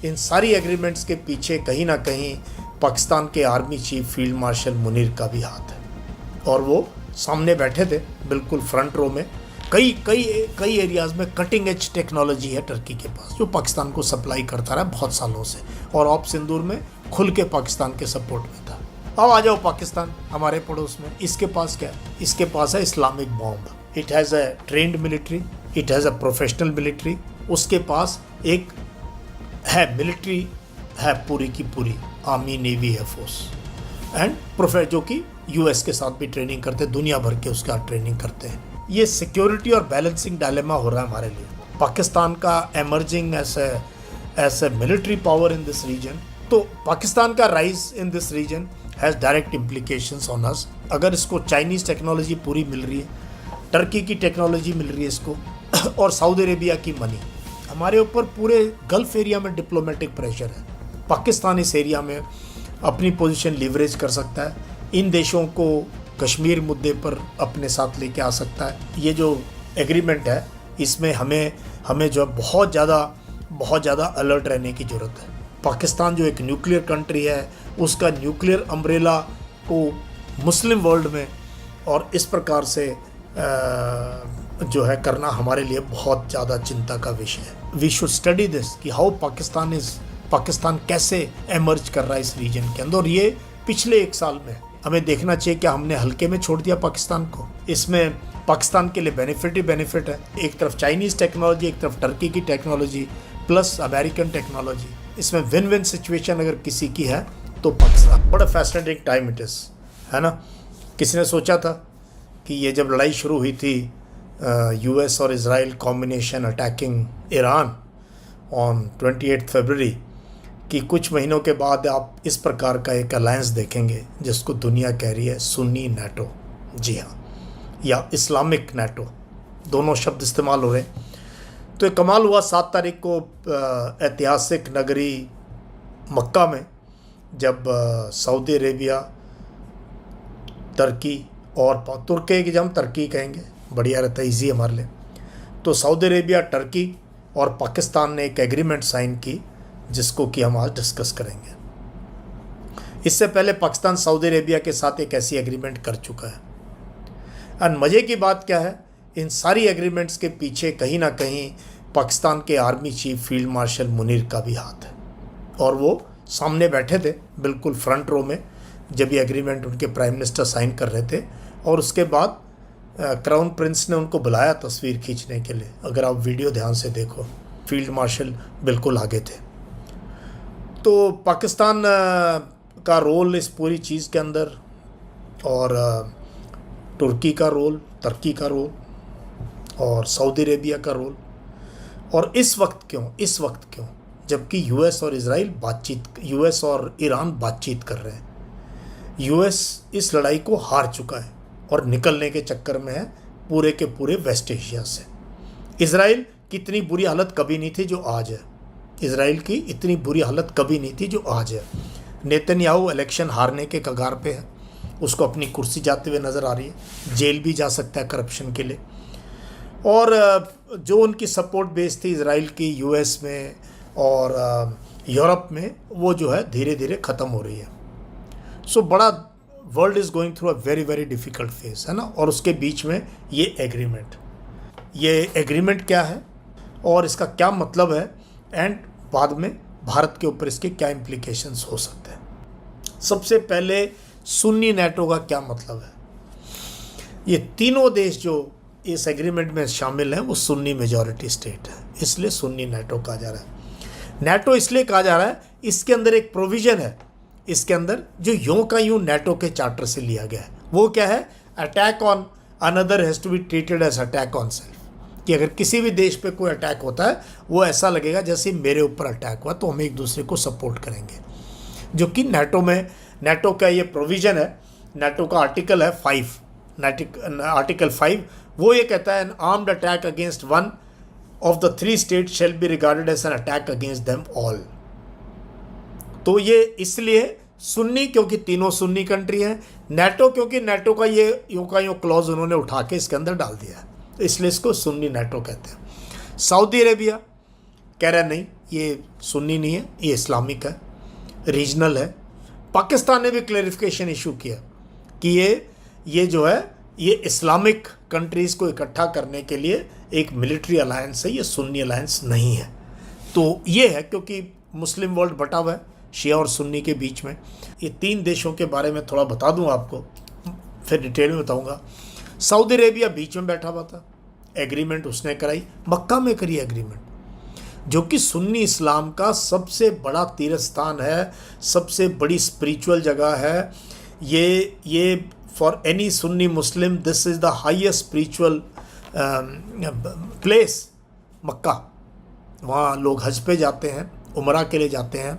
इन सारी एग्रीमेंट्स के पीछे कहीं ना कहीं पाकिस्तान के army chief field marshal Munir का भी हाथ है, और वो सामने बैठे थे बिल्कुल फ्रंट रो में। कई कई कई एरियाज़ में कटिंग एज टेक्नोलॉजी है टर्की के पास, जो पाकिस्तान को सप्लाई करता रहा बहुत सालों से, और ऑप सिंदूर में खुल के पाकिस्तान के सपोर्ट में था। अब आ जाओ पाकिस्तान हमारे पड़ोस में, इसके पास क्या है? इसके पास है Islamic bomb. It has a trend military, it has a professional military. उसके पास एक है मिलिट्री है पूरी की पूरी, आर्मी नेवी एयरफोर्स एंड जो कि यूएस के साथ भी ट्रेनिंग करते हैं, दुनिया भर के उसका ट्रेनिंग करते हैं। ये सिक्योरिटी और बैलेंसिंग डायलेमा हो रहा है हमारे लिए। पाकिस्तान का emerging as a military power in this region, तो पाकिस्तान का rise in this region has direct implications on us. अगर इसको चाइनीज़ टेक्नोलॉजी पूरी मिल रही है, टर्की की टेक्नोलॉजी मिल रही है इसको, और सऊदी अरेबिया की मनी, हमारे ऊपर पूरे गल्फ एरिया में डिप्लोमेटिक प्रेशर है। पाकिस्तान इस एरिया में अपनी पोजीशन लीवरेज कर सकता है, इन देशों को कश्मीर मुद्दे पर अपने साथ लेके आ सकता है। ये जो एग्रीमेंट है इसमें हमें जो बहुत ज़्यादा अलर्ट रहने की ज़रूरत है। पाकिस्तान जो एक न्यूक्लियर कंट्री है, उसका न्यूक्लियर अम्ब्रेला को मुस्लिम वर्ल्ड में और इस प्रकार से जो है करना हमारे लिए बहुत ज़्यादा चिंता का विषय है। वी शुड स्टडी दिस कि हाउ पाकिस्तान कैसे एमर्ज कर रहा है इस रीजन के अंदर। और ये पिछले 1 साल में हमें देखना चाहिए क्या हमने हल्के में छोड़ दिया पाकिस्तान को। इसमें पाकिस्तान के लिए बेनिफिट ही बेनिफिट है। एक तरफ चाइनीज़ टेक्नोलॉजी, एक तरफ टर्की की टेक्नोलॉजी प्लस अमेरिकन टेक्नोलॉजी, इसमें विन विन सिचुएशन अगर किसी की है तो पाकिस्तान। बड़ा फैसिनेटिंग टाइम इट इज़, है ना। किसी ने सोचा था कि ये जब लड़ाई शुरू हुई थी यूएस और Israel combination attacking Iran on 28 फरवरी कि कुछ महीनों के बाद आप इस प्रकार का एक अलायंस देखेंगे जिसको दुनिया कह रही है सुन्नी नेटो। जी हाँ, या इस्लामिक नेटो, दोनों शब्द इस्तेमाल हो रहे हैं। तो एक कमाल हुआ 7 तारीख को ऐतिहासिक नगरी मक्का में, जब सऊदी अरेबिया, टर्की और तुर्की की, जब हम टर्की कहेंगे बढ़िया रहता है, ईजी हमारे लिए। तो सऊदी अरेबिया, टर्की और पाकिस्तान ने एक एग्रीमेंट साइन की जिसको कि हम आज डिस्कस करेंगे। इससे पहले पाकिस्तान सऊदी अरेबिया के साथ एक ऐसी एग्रीमेंट कर चुका है। और मज़े की बात क्या है, इन सारी एग्रीमेंट्स के पीछे कहीं ना कहीं पाकिस्तान के army chief field marshal Munir का भी हाथ है, और वो सामने बैठे थे बिल्कुल फ्रंट रो में जब ये एग्रीमेंट उनके प्राइम मिनिस्टर साइन कर रहे थे। और उसके बाद क्राउन प्रिंस ने उनको बुलाया तस्वीर खींचने के लिए। अगर आप वीडियो ध्यान से देखो, फील्ड मार्शल बिल्कुल आगे थे। तो पाकिस्तान का रोल इस पूरी चीज़ के अंदर, और तुर्की का रोल, टर्की का रोल और सऊदी अरेबिया का रोल। और इस वक्त क्यों जबकि यूएस और ईरान बातचीत कर रहे हैं। यूएस इस लड़ाई को हार चुका है और निकलने के चक्कर में है पूरे के पूरे वेस्ट एशिया से। इजराइल की इतनी बुरी हालत कभी नहीं थी जो आज है। इजराइल की इतनी बुरी हालत कभी नहीं थी जो आज है। नेतन्याहू इलेक्शन हारने के कगार पे है, उसको अपनी कुर्सी जाते हुए नज़र आ रही है, जेल भी जा सकता है करप्शन के लिए। और जो उनकी सपोर्ट बेस थी इजराइल की यूएस में और यूरोप में, वो जो है धीरे धीरे ख़त्म हो रही है। सो बड़ा world is going through a very very difficult phase, है ना। और उसके बीच में ये एग्रीमेंट क्या है और इसका क्या मतलब है, एंड बाद में भारत के ऊपर इसके क्या इम्प्लीकेशंस हो सकते हैं। सबसे पहले सुन्नी नेटो का क्या मतलब है। ये तीनों देश जो इस एग्रीमेंट में शामिल हैं वो सुन्नी मेजॉरिटी स्टेट है, इसलिए सुन्नी नेटो कहा जा रहा है। नेटो इसलिए कहा जा रहा है, इसके अंदर एक प्रोविज़न है, इसके अंदर जो यूं का यूं नेटो के चार्टर से लिया गया है। वो क्या है, attack on another has to be treated as attack on self. कि अगर किसी भी देश पे कोई अटैक होता है वो ऐसा लगेगा जैसे मेरे ऊपर अटैक हुआ, तो हम एक दूसरे को सपोर्ट करेंगे। जो कि नेटो का ये प्रोविज़न है, नेटो का आर्टिकल है 5, आर्टिकल 5, वो ये कहता है an armed attack against one of the 3 state shall be regarded as an attack against them all. तो ये इसलिए सुन्नी क्योंकि तीनों सुन्नी कंट्री हैं, नेटो क्योंकि नेटो का ये यूं क्लॉज उन्होंने उठा के इसके अंदर डाल दिया है, तो इसलिए इसको सुन्नी नेटो कहते हैं। सऊदी अरेबिया कह रहा है नहीं, ये सुन्नी नहीं है, ये इस्लामिक है, रीजनल है। पाकिस्तान ने भी क्लैरिफिकेशन इशू किया कि ये जो है ये इस्लामिक कंट्रीज़ को इकट्ठा करने के लिए एक मिलिट्री अलायंस है, ये सुन्नी अलायंस नहीं है। तो ये है क्योंकि मुस्लिम वर्ल्ड बटा हुआ है शिया और सुन्नी के बीच में। ये 3 देशों के बारे में थोड़ा बता दूं आपको, फिर डिटेल में बताऊंगा। सऊदी अरेबिया बीच में बैठा हुआ था, एग्रीमेंट उसने कराई, मक्का में करी एग्रीमेंट, जो कि सुन्नी इस्लाम का सबसे बड़ा तीर्थ स्थान है, सबसे बड़ी स्पिरिचुअल जगह है। ये for any Sunni Muslim this is the highest spiritual place, Mecca. वहाँ लोग हज पे जाते हैं, उमरा के लिए जाते हैं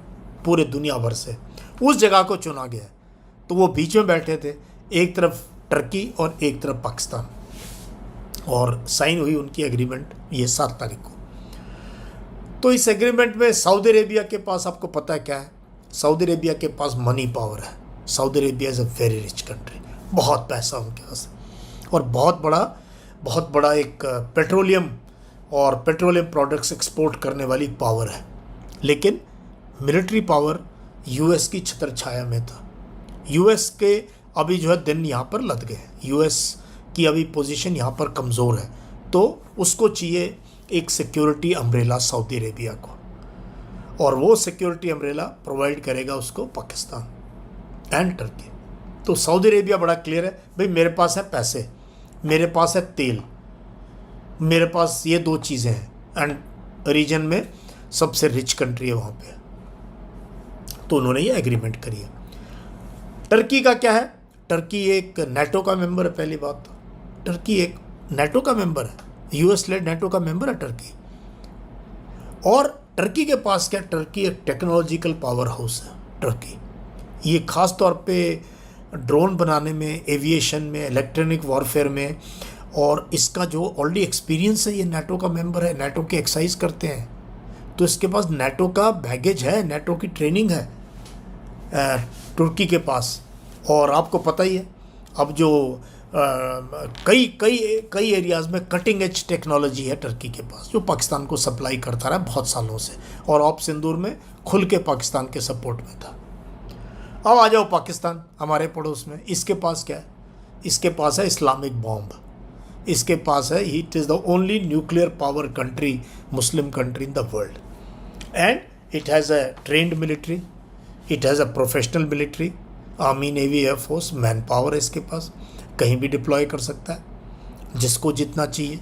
पूरे दुनिया भर से। उस जगह को चुना गया है, तो वो बीच में बैठे थे, एक तरफ टर्की और एक तरफ पाकिस्तान, और साइन हुई उनकी एग्रीमेंट ये 7 तारीख को। तो इस एग्रीमेंट में सऊदी अरेबिया के पास, आपको पता है क्या है, सऊदी अरेबिया के पास मनी पावर है। Saudi Arabia is a very rich country, बहुत पैसा उनके पास, और बहुत बड़ा एक पेट्रोलियम और पेट्रोलियम प्रोडक्ट्स एक्सपोर्ट करने वाली पावर है। लेकिन मिलिट्री पावर यूएस की छत्र छाया में था। यूएस के अभी जो है दिन यहाँ पर लद गए हैं, यूएस की अभी पोजीशन यहाँ पर कमज़ोर है, तो उसको चाहिए एक सिक्योरिटी अम्ब्रेला सऊदी अरेबिया को, और वो सिक्योरिटी अम्ब्रेला प्रोवाइड करेगा उसको पाकिस्तान एंड टर्की। तो सऊदी अरेबिया बड़ा क्लियर है, भाई मेरे पास है पैसे, मेरे पास है तेल, मेरे पास ये 2 चीज़ें हैं, एंड रीजन में सबसे रिच कंट्री है वहाँ पे। तो उन्होंने ये एग्रीमेंट करी है। टर्की का क्या है, टर्की एक नेटो का मेंबर है। पहली बात तो टर्की एक नेटो का मेंबर है, यूएस लेड नेटो का मेंबर है टर्की। और टर्की के पास क्या, टर्की एक टेक्नोलॉजिकल पावर हाउस है टर्की। ये ख़ास तौर पे ड्रोन बनाने में, एविएशन में, इलेक्ट्रॉनिक वॉरफेयर में, और इसका जो ऑलरेडी एक्सपीरियंस है, ये नेटो का मेंबर है, नेटो के एक्सरसाइज करते हैं, तो इसके पास नेटो का बैगेज है, नेटो की ट्रेनिंग है तुर्की के पास। और आपको पता ही है अब जो कई एरियाज़ में कटिंग एज टेक्नोलॉजी है टर्की के पास, जो पाकिस्तान को सप्लाई करता रहा बहुत सालों से, और ऑप सिंदूर में खुल के पाकिस्तान के सपोर्ट में था। अब आ जाओ पाकिस्तान हमारे पड़ोस में, इसके पास क्या है, इसके पास है इस्लामिक बॉम्ब, इसके पास है, it is the only nuclear power country, Muslim country in the world, and it has a trend military, it has a professional military, army, navy, air force, man power है इसके पास, कहीं भी डिप्लॉय कर सकता है जिसको जितना चाहिए।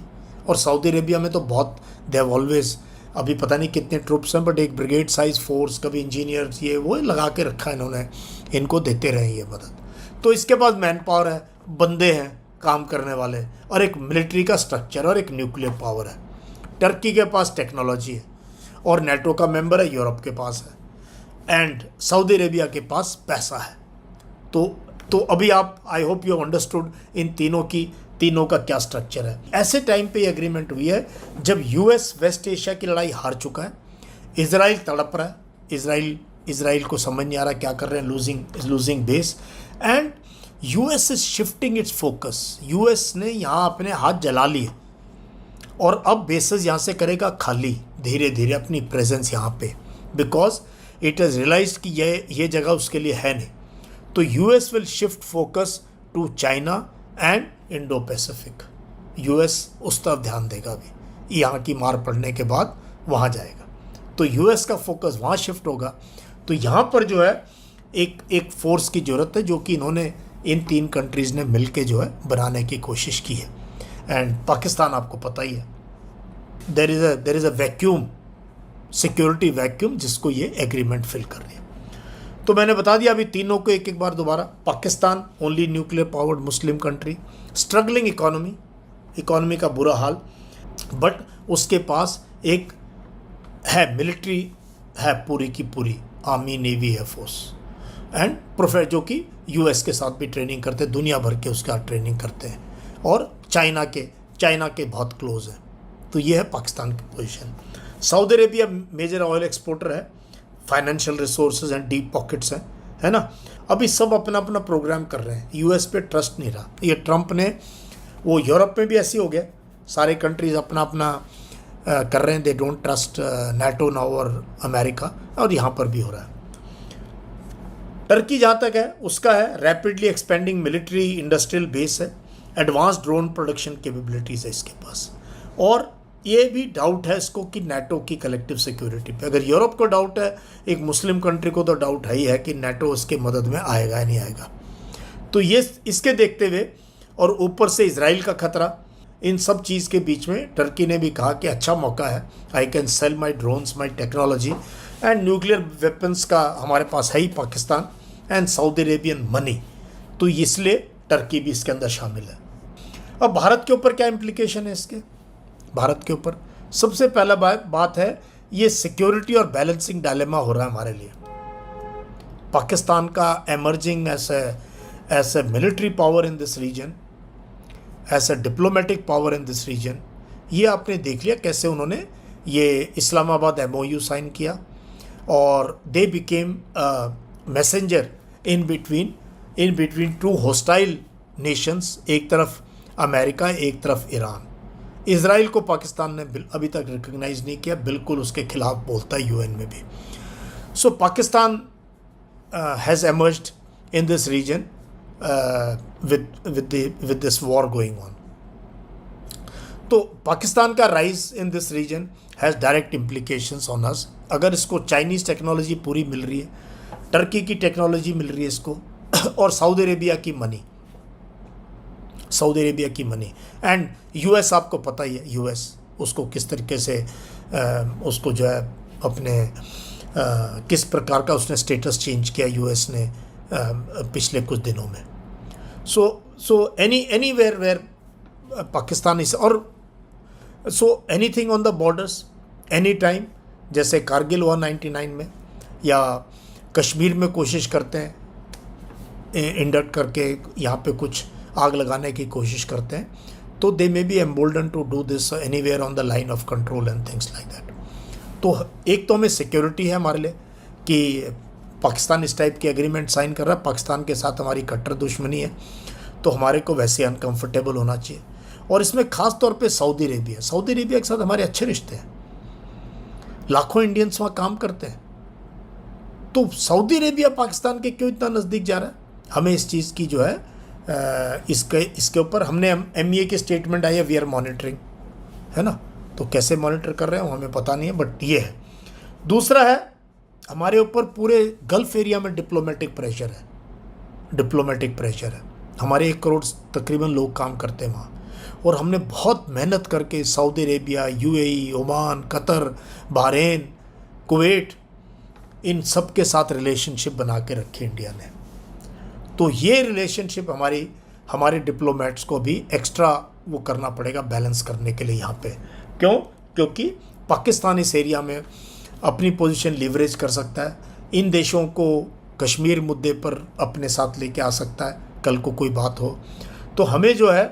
और सऊदी अरेबिया में तो बहुत, दे हैव ऑलवेज, अभी पता नहीं कितने ट्रूप्स हैं, बट एक ब्रिगेड साइज फोर्स, कभी इंजीनियर्स, ये वो लगा के रखा है इन्होंने, इनको देते रहे ये मदद। तो इसके पास मैन पावर है, बंदे हैं काम करने वाले, और एक मिलिट्री का स्ट्रक्चर और एक न्यूक्लियर पावर है। टर्की के पास टेक्नोलॉजी है, और नेटो का मेंबर है, यूरोप के पास है, एंड सऊदी अरेबिया के पास पैसा है। तो अभी आप, I hope you understood in तीनों का क्या स्ट्रक्चर है। ऐसे टाइम पे ये एग्रीमेंट हुई है जब यूएस वेस्ट एशिया की लड़ाई हार चुका है, इजराइल तड़प रहा है, इजराइल को समझ नहीं आ रहा क्या कर रहे हैं, losing base, and US is shifting it's focus. US ने यहाँ अपने हाथ जला लिए, और अब बेसेस यहाँ से करेगा खाली धीरे धीरे अपनी प्रेजेंस यहाँ पे, बिकॉज इट हैज़ रियलाइज्ड कि ये जगह उसके लिए है नहीं। तो US will shift focus to China and Indo Pacific. US उस तरफ ध्यान देगा, अभी यहाँ की मार पड़ने के बाद वहाँ जाएगा, तो यूएस का फोकस वहाँ शिफ्ट होगा। तो यहाँ पर जो है एक फोर्स की ज़रूरत है, जो कि इन्होंने इन 3 कंट्रीज़ ने मिलके जो है बनाने की कोशिश की है। एंड पाकिस्तान आपको पता ही है, there is a vacuum, security vacuum, जिसको ये एग्रीमेंट फिल कर रही है। तो मैंने बता दिया अभी तीनों को एक बार दोबारा। Pakistan only nuclear powered Muslim country, struggling economy का बुरा हाल, बट उसके पास एक है मिलिट्री है पूरी की पूरी, army, navy, air force and professor, जो कि यूएस के साथ भी ट्रेनिंग करते हैं, दुनिया भर के उसके साथ ट्रेनिंग करते हैं, और चाइना के बहुत क्लोज है। तो ये है पाकिस्तान की position. Saudi Arabia major oil exporter है, financial resources and deep pockets हैं, है ना। अभी सब अपना अपना प्रोग्राम कर रहे हैं, यूएस पे ट्रस्ट नहीं रहा। ये ट्रंप ने, वो यूरोप में भी ऐसे हो गया, सारे कंट्रीज़ अपना अपना कर रहे हैं, they don't trust NATO now और अमेरिका, और यहाँ पर भी हो रहा है। टर्की जहाँ तक है उसका है rapidly expanding military industrial base है, एडवांस ड्रोन प्रोडक्शन कैपेबिलिटीज़ है इसके पास, और ये भी डाउट है इसको कि नाटो की कलेक्टिव सिक्योरिटी पे। अगर यूरोप को डाउट है, एक मुस्लिम कंट्री को तो डाउट है ही है कि नाटो उसके मदद में आएगा या नहीं आएगा। तो ये इसके देखते हुए और ऊपर से इजराइल का खतरा, इन सब चीज़ के बीच में टर्की ने भी कहा कि अच्छा मौका है, I can sell my drones, my technology and nuclear weapons का हमारे पास है ही Pakistan, and Saudi Arabian money, तो इसलिए टर्की भी इसके अंदर शामिल है। अब भारत के ऊपर क्या इम्प्लीकेशन है इसके? भारत के ऊपर सबसे पहला बात है, ये सिक्योरिटी और बैलेंसिंग डायलेमा हो रहा है हमारे लिए। पाकिस्तान का emerging as a military power in this region, as a diplomatic power in this region, ये आपने देख लिया कैसे उन्होंने ये इस्लामाबाद MOU साइन किया, और they became messenger in between two hostile Nations, एक तरफ अमेरिका, एक तरफ ईरान। इजराइल को पाकिस्तान ने अभी तक रिकग्नाइज नहीं किया, बिल्कुल उसके खिलाफ बोलता है UN में भी। So Pakistan has emerged in this region with this war going on। तो पाकिस्तान का rise in this region has direct implications on us. अगर इसको चाइनीज़ टेक्नोलॉजी पूरी मिल रही है, टर्की की टेक्नोलॉजी मिल रही है इसको, और सऊदी अरेबिया की मनी एंड US, आपको पता ही है US उसको किस तरीके से उसको जो है अपने किस प्रकार का उसने स्टेटस चेंज किया US ने पिछले कुछ दिनों में। सो एनीवेयर वेयर पाकिस्तान इज, और so anything on the borders any time, जैसे कारगिल हुआ 99 में, या कश्मीर में कोशिश करते हैं इंडक्ट करके यहाँ पे कुछ आग लगाने की कोशिश करते हैं, तो they may be embolden to do this anywhere on the line of control and things like that. तो एक तो हमें सिक्योरिटी है हमारे लिए कि पाकिस्तान इस टाइप की एग्रीमेंट साइन कर रहा है, पाकिस्तान के साथ हमारी कट्टर दुश्मनी है, तो हमारे को वैसे अनकंफर्टेबल होना चाहिए। और इसमें ख़ास तौर पे सऊदी अरेबिया के साथ हमारे अच्छे रिश्ते हैं, लाखों इंडियंस वहाँ काम करते हैं, तो सऊदी अरेबिया पाकिस्तान के क्यों इतना नज़दीक जा रहा है? हमें इस चीज़ की जो है इसके ऊपर हमने MEA की स्टेटमेंट आई है, वी आर मॉनिटरिंग, है ना, तो कैसे मॉनिटर कर रहे हैं हमें पता नहीं है, बट ये है। दूसरा है हमारे ऊपर पूरे गल्फ़ एरिया में डिप्लोमेटिक प्रेशर है। हमारे 1 करोड़ तकरीबन लोग काम करते हैं वहाँ, और हमने बहुत मेहनत करके Saudi Arabia, UAE, Oman, Qatar, Bahrain, Kuwait, इन सब के साथ रिलेशनशिप बना के रखे इंडिया ने। तो ये रिलेशनशिप हमारे डिप्लोमेट्स को भी एक्स्ट्रा वो करना पड़ेगा बैलेंस करने के लिए यहाँ पे। क्यों? क्योंकि पाकिस्तान इस एरिया में अपनी पोजीशन लीवरेज कर सकता है, इन देशों को कश्मीर मुद्दे पर अपने साथ लेके आ सकता है, कल को कोई बात हो तो हमें जो है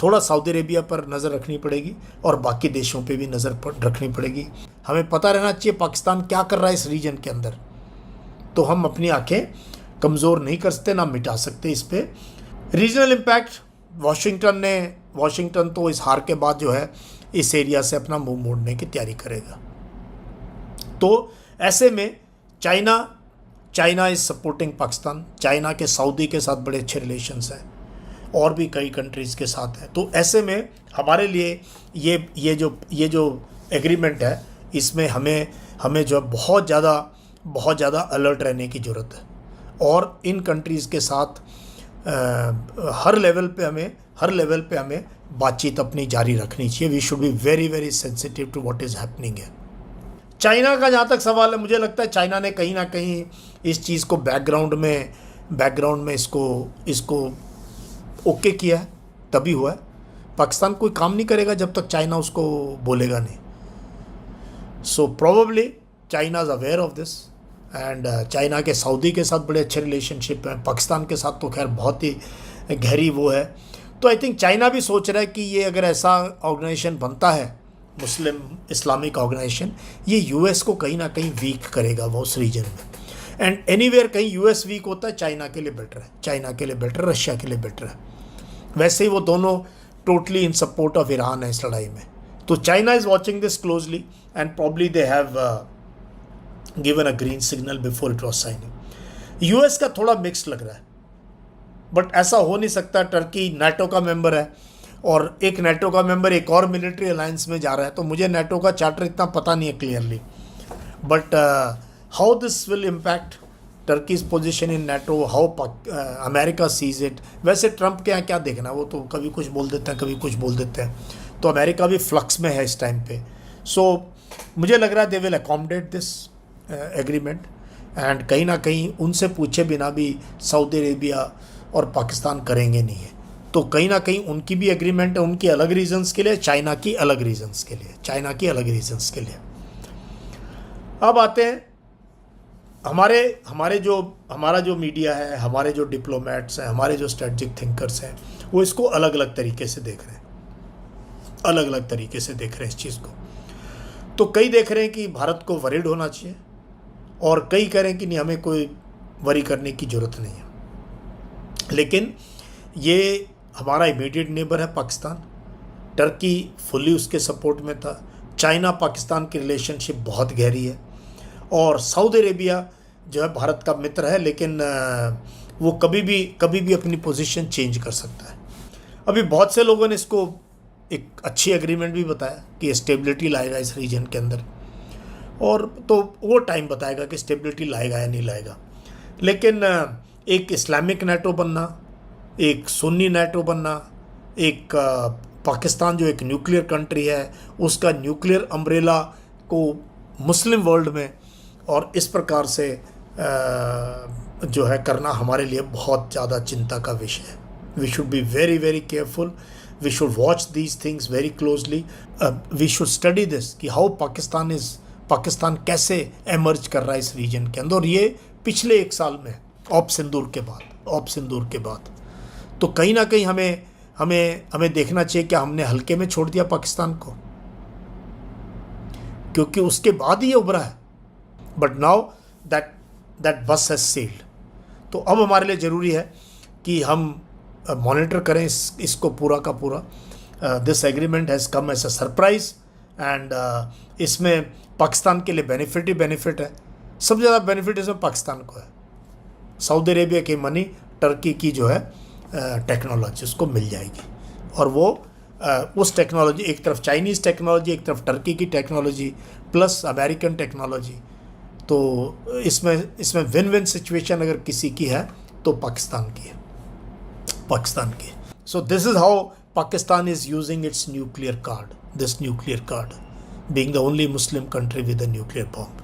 थोड़ा सऊदी अरेबिया पर नज़र रखनी पड़ेगी, और बाकी देशों पे भी नज़र रखनी पड़ेगी। हमें पता रहना चाहिए पाकिस्तान क्या कर रहा है इस रीजन के अंदर, तो हम अपनी आंखें कमज़ोर नहीं कर सकते, ना मिटा सकते इस पर। रीजनल इम्पैक्ट, वाशिंगटन तो इस हार के बाद जो है इस एरिया से अपना मुंह मोड़ने की तैयारी करेगा। तो ऐसे में China is supporting Pakistan. China के सऊदी के साथ बड़े अच्छे रिलेशंस हैं, और भी कई कंट्रीज़ के साथ हैं। तो ऐसे में हमारे लिए ये जो एग्रीमेंट है, इसमें हमें जो बहुत ज़्यादा अलर्ट रहने की ज़रूरत है, और इन कंट्रीज़ के साथ हर लेवल पे हमें बातचीत अपनी जारी रखनी चाहिए। We should be very very sensitive to what is happening है। चाइना का जहाँ तक सवाल है, मुझे लगता है चाइना ने कहीं ना कहीं इस चीज़ को बैकग्राउंड में इसको ओके किया है, तभी हुआ है। पाकिस्तान कोई काम नहीं करेगा जब तक चाइना उसको बोलेगा नहीं। So probably China is aware of this, and China के सऊदी के साथ बड़े अच्छे रिलेशनशिप हैं, पाकिस्तान के साथ तो खैर बहुत ही गहरी वो है। तो आई थिंक चाइना भी सोच रहा है कि ये अगर ऐसा ऑर्गेनाइजेशन बनता है, मुस्लिम इस्लामिक ऑर्गेनाइजेशन, ये US को कहीं ना कहीं वीक करेगा वो उस रीजन में। एंड एनीवेयर कहीं US वीक होता है, चाइना के लिए बेटर, रशिया के लिए बेटर है। वैसे ही वो दोनों totally in support of Iran है इस लड़ाई में। तो China is watching this closely and probably they have given a green signal before it was signing. US का थोड़ा मिक्स लग रहा है, बट ऐसा हो नहीं सकता। टर्की नाटो का मेंबर है और एक नाटो का मेंबर एक और मिलिट्री अलायंस में जा रहा है, तो मुझे नाटो का चार्टर इतना पता नहीं है clearly, but how this will impact Turkey's position in NATO, how America sees it. वैसे ट्रंप के यहाँ क्या देखना, वो तो कभी कुछ बोल देते हैं कभी कुछ बोल देते हैं, तो अमेरिका भी फ्लक्स में है इस टाइम पे। सो मुझे लग रहा है they will accommodate this agreement and कहीं ना कहीं उनसे पूछे बिना भी सऊदी अरेबिया और पाकिस्तान करेंगे नहीं है, तो कहीं ना कहीं उनकी भी एग्रीमेंट है, उनकी अलग रीजंस के लिए, चाइना की अलग रीजंस के लिए, चाइना की अलग रीजंस के लिए। अब आते हैं हमारा जो मीडिया है, हमारे जो डिप्लोमेट्स हैं, हमारे जो स्ट्रेटजिक थिंकर्स हैं, वो इसको अलग अलग तरीके से देख रहे हैं, अलग अलग तरीके से देख रहे हैं इस चीज़ को। तो कई देख रहे हैं कि भारत को वरीड होना चाहिए और कई कह रहे हैं कि नहीं, हमें कोई वरी करने की ज़रूरत नहीं है। लेकिन ये हमारा इमीडिएट नेबर है पाकिस्तान, टर्की फुल्ली उसके सपोर्ट में था, चाइना पाकिस्तान की रिलेशनशिप बहुत गहरी है और सऊदी अरेबिया जो है भारत का मित्र है, लेकिन वो कभी भी अपनी पोजीशन चेंज कर सकता है। अभी बहुत से लोगों ने इसको एक अच्छी एग्रीमेंट भी बताया कि स्टेबिलिटी लाएगा इस रीजन के अंदर, और तो वो टाइम बताएगा कि स्टेबिलिटी लाएगा या नहीं लाएगा। लेकिन एक इस्लामिक नेटो बनना, एक सुन्नी नेटो बनना, एक पाकिस्तान जो एक न्यूक्लियर कंट्री है उसका न्यूक्लियर अम्ब्रेला को मुस्लिम वर्ल्ड में और इस प्रकार से जो है करना हमारे लिए बहुत ज़्यादा चिंता का विषय है। We should be very very careful, we should watch these things very closely, we should study this कि हाउ पाकिस्तान कैसे एमर्ज कर रहा है इस रीजन के अंदर। और ये पिछले 1 साल में ऑप सिंदूर के बाद तो कहीं ना कहीं हमें देखना चाहिए कि हमने हल्के में छोड़ दिया पाकिस्तान को, क्योंकि उसके बाद ही ये उभरा है। बट नाउ दैट बस हैज सेल्ड। तो अब हमारे लिए ज़रूरी है कि हम मॉनिटर करें इसको पूरा का पूरा। This agreement has come as a surprise and इसमें पाकिस्तान के लिए बेनिफिट ही बेनिफिट है। सबसे ज़्यादा बेनिफिट इसमें पाकिस्तान को है। सऊदी अरेबिया की मनी टर्की की जो है टेक्नोलॉजी उसको मिल जाएगी, और वो उस टेक्नोलॉजी, एक तरफ चाइनीज़ टेक्नोलॉजी, एक तरफ टर्की की टेक्नोलॉजी प्लस अमेरिकन टेक्नोलॉजी, तो इसमें विन विन सिचुएशन अगर किसी की है तो पाकिस्तान की है। So this is how Pakistan is using its nuclear card, being the only Muslim country with a nuclear bomb.